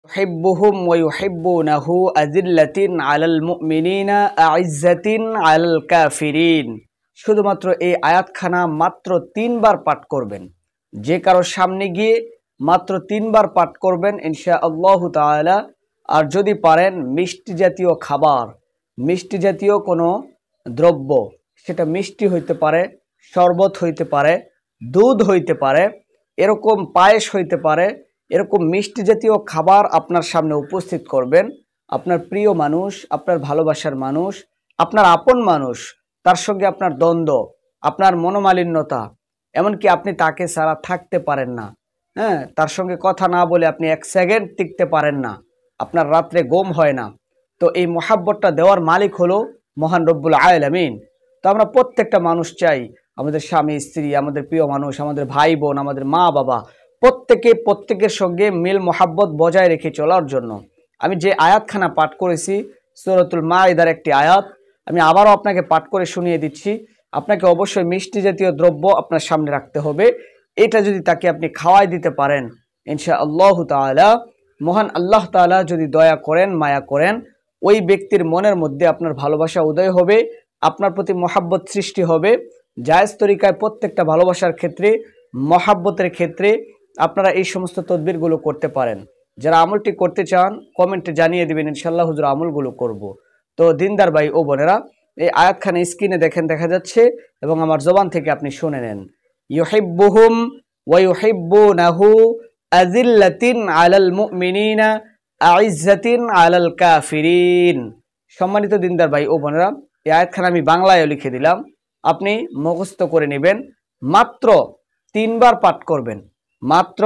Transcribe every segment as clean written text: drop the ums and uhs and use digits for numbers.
ইউহিব্বুহুম ওয়া ইউহিব্বুনাহু আযিল্লাতিন আলাল মুমিনিনা আইজ্জাতিন আলাল কাফিরিন। শুধুমাত্র এই আয়াতখানা মাত্র 3 বার পাঠ করবেন। যে কারো সামনে গিয়ে মাত্র 3 বার পাঠ করবেন ইনশাআল্লাহু তাআলা। আর যদি পারেন মিষ্টি জাতীয় খাবার, মিষ্টি জাতীয় কোনো দ্রব্য, সেটা মিষ্টি হইতে পারে, শরবত হইতে পারে, দুধ হইতে পারে, এরকম পায়েস হইতে পারে, এরকম মিষ্টি জাতীয় খাবার আপনার সামনে উপস্থিত করবেন। আপনার প্রিয় মানুষ, আপনার ভালোবাসার মানুষ, আপনার আপন মানুষ, তার সঙ্গে আপনার দ্বন্দ্ব, আপনার মনোমালিন্যতা, এমনকি আপনি তাকে ছাড়া থাকতে পারেন না, হ্যাঁ, তার সঙ্গে কথা না বলে আপনি 1 সেকেন্ড টিকতে পারেন না, আপনার রাত্রে ঘুম হয় না। তো এই মহাব্বতটা দেওয়ার মালিক হলো মহান রব্বুল আলামিন। তো আমরা প্রত্যেকটা মানুষ চাই আমাদের স্বামী স্ত্রী, আমাদের প্রিয় মানুষ, আমাদের ভাই বোন, আমাদের মা বাবা, প্রত্যেকের সঙ্গে মিল মহাব্বত বজায় রেখে চলার জন্য। আমি যে আয়াতখানা পাঠ করেছি সূরাতুল মাইদার একটি আয়াত, আমি আবারও আপনাকে পাঠ করে শুনিয়ে দিচ্ছি। আপনাকে অবশ্যই মিষ্টি জাতীয় দ্রব্য আপনার সামনে রাখতে হবে। এটা যদি তাকে আপনি খাওয়াই দিতে পারেন ইনশাআল্লাহু তাআলা, মহান আল্লাহ তাআলা যদি দয়া করেন, মায়া করেন, ওই ব্যক্তির মনের মধ্যে আপনার ভালোবাসা উদয় হবে, আপনার প্রতি মহাব্বত সৃষ্টি হবে। জায়েজ তরিকায় প্রত্যেকটা ভালোবাসার ক্ষেত্রে, মহাব্বতের ক্ষেত্রে আপনারা এই সমস্ত তদবিরগুলো করতে পারেন। যারা আমলটি করতে চান কমেন্টে জানিয়ে দিবেন, ইনশাআল্লাহ হুজুর আমলগুলো করব। তো দিনদার ভাই ও বোনেরা, এই আয়াতখানা স্ক্রিনে দেখেন, দেখা যাচ্ছে, এবং আমার জবান থেকে আপনি শুনে নেন। ইউহিব্বুহুম ওয়া ইউহিব্বুনাহু আযিল্লাতিন আলাল মুমিনিনা আইজ্জাতিন আলাল কাফিরিন। সম্মানিত দিনদার ভাই ও বোনেরা, এই আয়াতখানা আমি বাংলায় লিখে দিলাম, আপনি মুখস্থ করে নেবেন। মাত্র 3 বার পাঠ করবেন, মাত্র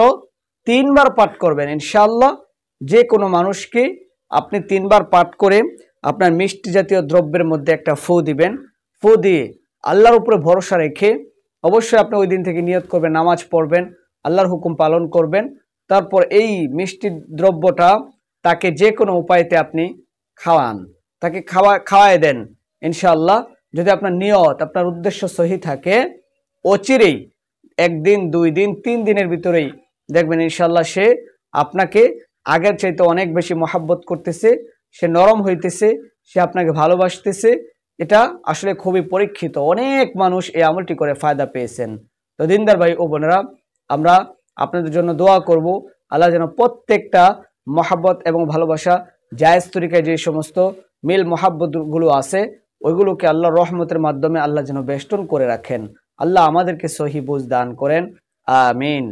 3 বার পাঠ করবেন ইনশাআল্লাহ। যে কোনো মানুষকে আপনি 3 বার পাঠ করে আপনার মিষ্টি জাতীয় দ্রব্যের মধ্যে একটা ফু দিবেন। ফু দিয়ে আল্লাহর উপরে ভরসা রেখে অবশ্যই আপনি ওই দিন থেকে নিয়ত করবেন, নামাজ পড়বেন, আল্লাহর হুকুম পালন করবেন। তারপর এই মিষ্টি দ্রব্যটা তাকে যে কোনো উপায়তে আপনি খাওয়ান, তাকে খাওয়ায় দেন ইনশাআল্লাহ। যদি আপনার নিয়ত, আপনার উদ্দেশ্য সহি থাকে, অচিরেই 1 দিন, 2 দিন, 3 দিনের ভিতরেই দেখবেন ইনশাআল্লাহ সে আপনাকে আগের চাইতে অনেক বেশি মহাব্বত করতেছে, সে নরম হইতেছে, সে আপনাকে ভালোবাসতেছে। এটা আসলে খুবই পরীক্ষিত, অনেক মানুষ এই আমলটি করে ফায়দা পেয়েছেন। তো দিনদার ভাই ও বোনেরা, আমরা আপনাদের জন্য দোয়া করব, আল্লাহ যেন প্রত্যেকটা মহাব্বত এবং ভালোবাসা, জায়েজ তরিকায় যে সমস্ত মিল মহাব্বতগুলো আছে, ওইগুলোকে আল্লাহর রহমতের মাধ্যমে আল্লাহ যেন বেষ্টন করে রাখেন। আল্লাহ আমাদেরকে সহি বুঝ দান করেন, আমিন।